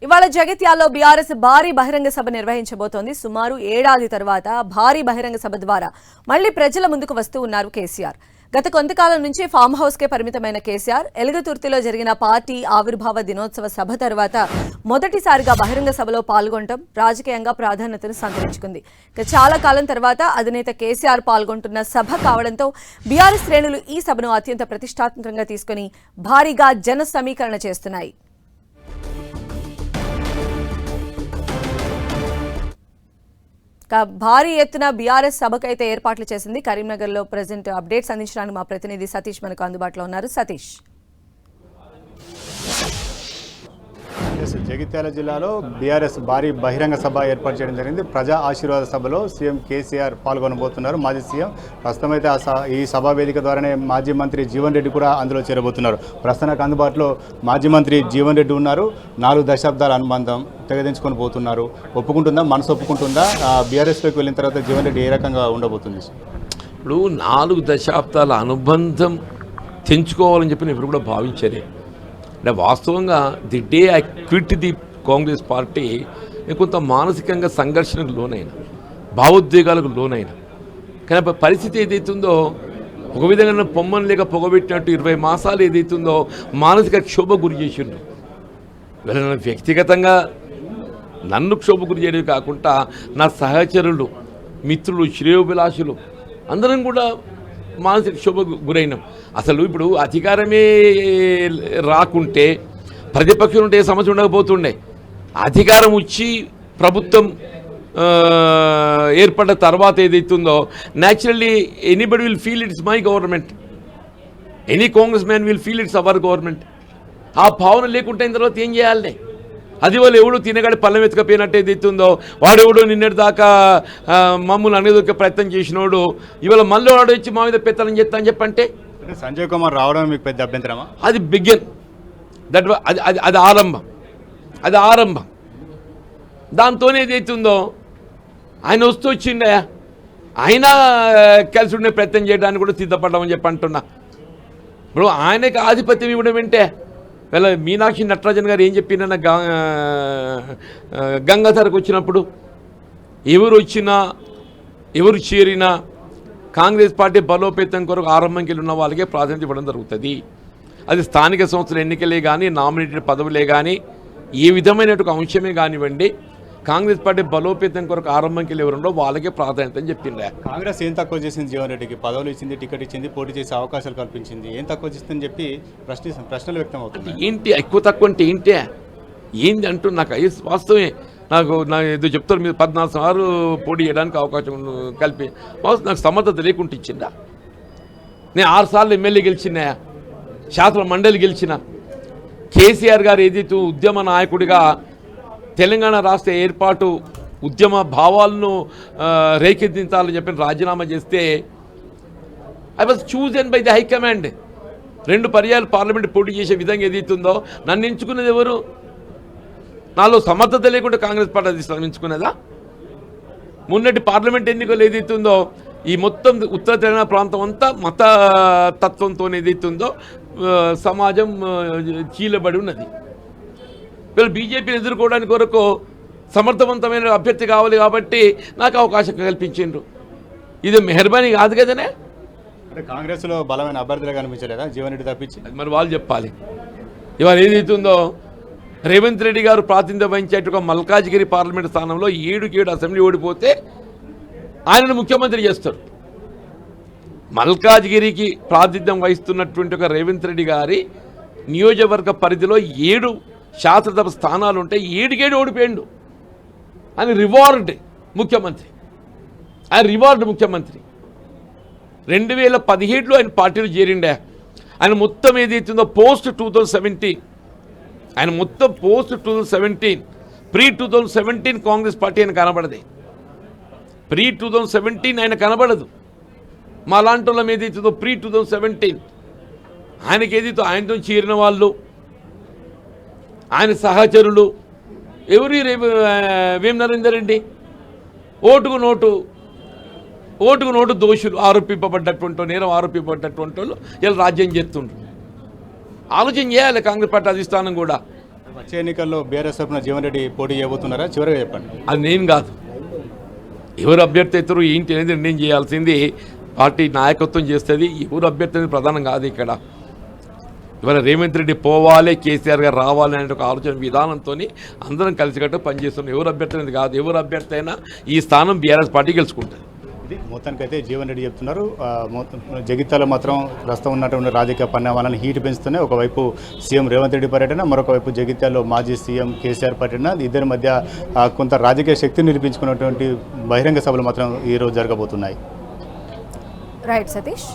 ఇవాళ జగిత్యాలలో బీఆర్ఎస్ భారీ బహిరంగ సభ నిర్వహించబోతోంది. సుమారు ఏడాది తర్వాత భారీ బహిరంగ సభ ద్వారా మళ్లీ ప్రజల ముందుకు వస్తూ ఉన్నారు కేసీఆర్. గత కొంతకాలం నుంచి ఫామ్ హౌస్ కే పరిమితమైన కేసీఆర్ ఎలుగుతుర్తిలో జరిగిన పార్టీ ఆవిర్భావ దినోత్సవ సభ తర్వాత మొదటిసారిగా బహిరంగ సభలో పాల్గొనడం రాజకీయంగా ప్రాధాన్యతను సంతరించుకుంది. చాలా కాలం తర్వాత అధినేత కేసీఆర్ పాల్గొంటున్న సభ కావడంతో బీఆర్ఎస్ శ్రేణులు ఈ సభను అత్యంత ప్రతిష్టాత్మకంగా తీసుకుని భారీగా జన సమీకరణ చేస్తున్నాయి. భారీ ఎత్తున బీఆర్ఎస్ సభకైతే ఏర్పాట్లు చేసింది. కరీంనగర్లో ప్రెజెంట్ అప్డేట్స్ అందించడానికి మా ప్రతినిధి సతీష్ మనకు అందుబాటులో ఉన్నారు. సతీష్, జగిత్యాల జిల్లాలో బీఆర్ఎస్ భారీ బహిరంగ సభ ఏర్పాటు చేయడం జరిగింది. ప్రజా ఆశీర్వాద సభలో సీఎం కేసీఆర్ పాల్గొనబోతున్నారు. మాజీ సీఎం ప్రస్తుతం అయితే ఈ సభా వేదిక ద్వారానే మాజీ మంత్రి జీవన్ రెడ్డి కూడా అందులో చేరబోతున్నారు. ప్రస్తుతానికి అందుబాటులో మాజీ మంత్రి జీవన్ రెడ్డి ఉన్నారు. 4 దశాబ్దాల అనుబంధం తెగదించుకొని పోతున్నారు. ఒప్పుకుంటుందా, మనసు ఒప్పుకుంటుందా? బీఆర్ఎస్లోకి వెళ్ళిన తర్వాత జీవన్ రెడ్డి ఏ రకంగా ఉండబోతుంది? ఇప్పుడు 4 దశాబ్దాల అనుబంధం తెంచుకోవాలని చెప్పి నేను ఇప్పుడు కూడా భావించలే. అంటే వాస్తవంగా the day I quit the Congress party కొంత మానసికంగా సంఘర్షణకు లోనైన, భావోద్వేగాలకు లోనైన. కానీ పరిస్థితి ఏదైతుందో ఒక విధంగా పొమ్మని లేక పొగబెట్టినట్టు 20 మాసాలు ఏదైతుందో మానసిక క్షోభ గురి చేసిండ్రు. వీళ్ళ వ్యక్తిగతంగా నన్ను క్షోభ గురి చేయడమే కాకుండా నా సహచరులు, మిత్రులు, శ్రేయోభిలాషులు అందరం కూడా మానసిక క్షోభ గురైనాం. అసలు ఇప్పుడు అధికారమే రాకుంటే ప్రతిపక్షం ఉంటే ఏ సమస్య ఉండకపోతుండే. అధికారం వచ్చి ప్రభుత్వం ఏర్పడ్డ తర్వాత ఏదైతుందో naturally anybody will feel it's my government, any Congress man will feel it's our government. ఆ భావన లేకుంటే తర్వాత ఏం చేయాలి? అది వాళ్ళు ఎవడు తినగాడి పళ్ళం ఎత్తుకపోయినట్టు ఏదైతుందో వాడెవడో నిన్నటి దాకా మమ్మల్ని అనేదొక్క ప్రయత్నం చేసినోడు ఇవాళ మళ్ళీ వాడు వచ్చి మా మీద పెత్తనం చేస్తా అని చెప్పంటే సంజయ్ కుమార్ రావడం మీకు పెద్ద అభ్యంతరమా? అది బిగిన్ దట్ అది ఆరంభం. దాంతోనే ఏదైతుందో ఆయన వస్తూ వచ్చిండే ఆయన కలిసి ఉండే ప్రయత్నం చేయడానికి కూడా సిద్ధపడ్డామని చెప్పి అంటున్నా. ఇప్పుడు ఆయనకి ఆధిపత్యం ఇవ్వడం ఏంటే వీళ్ళ మీనాక్షి నటరాజన్ గారు ఏం చెప్పిన గంగాధరకు వచ్చినప్పుడు ఎవరు వచ్చినా ఎవరు చేరినా కాంగ్రెస్ పార్టీ బలోపేతం కొరకు ఆరంభంకి ఉన్న వాళ్ళకే ప్రాధాన్యత ఇవ్వడం జరుగుతుంది. అది స్థానిక సంస్థల ఎన్నికలే కానీ, నామినేటెడ్ పదవులే కానీ, ఏ విధమైనటువంటి అంశమే కానివ్వండి, కాంగ్రెస్ పార్టీ బలోపేతం కొరకు ఆరంభంకి ఎవరుండో వాళ్ళకే ప్రాధాన్యత అని చెప్పిండే. కాంగ్రెస్ ఏం తక్కువ చేసింది? జీవన్ రెడ్డికి పదవులు ఇచ్చింది, టికెట్ ఇచ్చింది, పోటీ చేసే అవకాశాలు కల్పించింది. ఏం తక్కువ చేస్తుందని చెప్పి ప్రశ్నలు వ్యక్తం అవుతుంది. ఏంటి ఎక్కువ తక్కువ అంటే ఏంటి ఏంది అంటూ నాకు వాస్తవమే. నా ఏదో చెప్తారు మీరు 14 సార్లు పోటీ చేయడానికి అవకాశం కలిపి నాకు సమర్థత లేకుండా ఇచ్చిందా? నేను 6 సార్లు ఎమ్మెల్యే గెలిచినా, శాసన మండలి గెలిచిన. కేసీఆర్ గారు ఏదైతే ఉద్యమ నాయకుడిగా తెలంగాణ రాష్ట్ర ఏర్పాటు ఉద్యమ భావాలను రేకెత్తించాలని చెప్పి రాజీనామా చేస్తే I was chosen by the high command. 2 పర్యాలు పార్లమెంట్ పోటీ చేసే విధంగా ఏదైతుందో నన్ను ఎంచుకున్నది ఎవరు? నాలో సమర్థత లేకుండా కాంగ్రెస్ పార్టీ ఎంచుకునేదా? మొన్నటి పార్లమెంట్ ఎన్నికలు ఏదైతుందో ఈ మొత్తం ఉత్తర తెలంగాణ ప్రాంతం అంతా మత తత్వంతో ఏదైతుందో సమాజం చీలబడి ఉన్నది. వీళ్ళు బీజేపీని ఎదుర్కోవడానికి కొరకు సమర్థవంతమైన అభ్యర్థి కావాలి కాబట్టి నాకు అవకాశం కల్పించిండ్రు. ఇది మెహర్బానీ కాదు కదనే. అంటే కాంగ్రెస్లో బలమైన అభ్యర్థులు కనిపించలేదా జీవన్ రెడ్డి తప్పించి? మరి వాళ్ళు చెప్పాలి. ఇవాళ ఏదైతుందో రేవంత్ రెడ్డి గారు ప్రాతినిధ్యం వహించేట్టుగా మల్కాజ్గిరి పార్లమెంట్ స్థానంలో 7 అసెంబ్లీ ఓడిపోతే ఆయనను ముఖ్యమంత్రి చేస్తారు. మల్కాజ్గిరికి ప్రాతినిధ్యం వహిస్తున్నటువంటి ఒక రేవంత్ రెడ్డి గారి నియోజకవర్గ పరిధిలో 7 శాసనసభ స్థానాలు ఉంటే 7 ఓడిపోయిండు. ఆయన రివార్డ్ ముఖ్యమంత్రి. 2017లో ఆయన పార్టీలో చేరిండే. ఆయన మొత్తం ఏదైతుందో పోస్ట్ 2017 ఆయన మొత్తం పోస్ట్ 2017 ప్రీ 2017 కాంగ్రెస్ పార్టీ ఆయన కనబడదు. ప్రీ 2017 ఆయన కనబడదు. మా లాంటి వాళ్ళం ఏదైతుందో ప్రీ 2017 ఆయనకి ఏదైతే ఆయనతో చేరిన వాళ్ళు, ఆయన సహచరులు ఎవరి వేం నరేందర్ రెడ్డి ఓటుకు నోటు దోషులు ఆరోపింపబడ్డటువంటి నేరం ఆరోపింపబడ్డటువంటి వాళ్ళు ఇలా రాజ్యం చేస్తుండ్రు. ఆలోచన చేయాలి కాంగ్రెస్ పార్టీ అధిష్టానం కూడా. వచ్చే ఎన్నికల్లో బీఆర్ఎస్ తరఫున జీవన్ రెడ్డి పోటీ చేయబోతున్నారా? చివరిగా చెప్పండి. అది నేను కాదు, ఎవరు అభ్యర్థి అవుతారు ఏంటి అనేది నిర్ణయం చేయాల్సింది పార్టీ నాయకత్వం చేస్తుంది. ఎవరు అభ్యర్థి అనేది ప్రధానం కాదు. ఇక్కడ ఇవాళ రేవంత్ రెడ్డి పోవాలి, కేసీఆర్ గారు రావాలి అనే ఒక ఆలోచన విధానంతో అందరం కలిసికట్టు పనిచేస్తున్నాం. ఎవరు అభ్యర్థి అనేది కాదు, ఎవరు అభ్యర్థి అయినా ఈ స్థానం బీఆర్ఎస్ పార్టీ గెలుచుకుంటుంది. ఇది మొత్తానికైతే జీవన్ రెడ్డి చెప్తున్నారు. జగిత్యాల మాత్రం ప్రస్తుతం ఉన్నటువంటి రాజకీయ పరిణామాలను హీట్ పెంచుతూనే ఒకవైపు సీఎం రేవంత్ రెడ్డి పర్యటన, మరొక వైపు జగిత్యాలలో మాజీ సీఎం కేసీఆర్ పర్యటన, ఇద్దరి మధ్య కొంత రాజకీయ శక్తిని నిరూపించుకున్నటువంటి బహిరంగ సభలు మాత్రం ఈరోజు జరగబోతున్నాయి. రైట్ సతీష్.